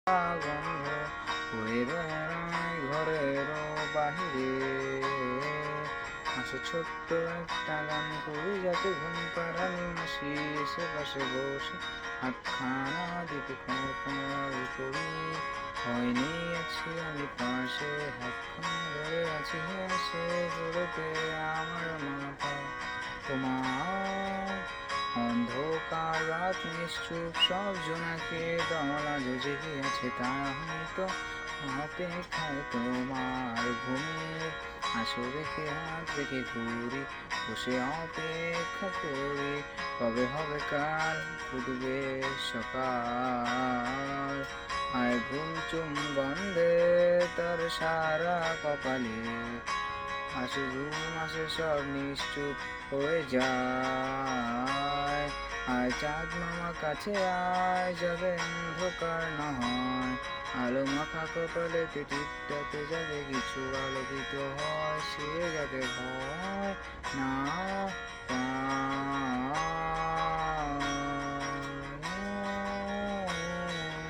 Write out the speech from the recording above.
গন্ধ হয়ে বেড়ায় ঘরেরও বাহিরে। আসে ছোট্ট একটা গান করি যাতে ঘুম পাড়ানি মাসি এসে পাশে বসে হাতখানা দিতে খোঁপাল করি। হয়নি আছি আমি পাশে, হাতখানা ধরে আছি হেসে গড়তে আমার মাথা তোমার। অন্ধকার রাত নিশ্চুপ সব জোনাকে দল আজ জেগে আছে, তাই তো অপেক্ষায় তোমার ঘুমের আসো রেখে হাত রেখে ঘুরি, বসে অপেক্ষা করি কবে হবে কাল, ফুটবে সকাল। আয় ঘুম চুম বন্ধে তার সারা কপালে, আসে ঘুম আসে সব নিশ্চুপ হয়ে যায়। আয় চাঁদ মামা কাছে আয়, যাবে অন্ধকার না হয়, আলো মাখা কপালেতে টিপটাতে যাবে কিছু আলোকিত হয়, সে যাতে ভয় না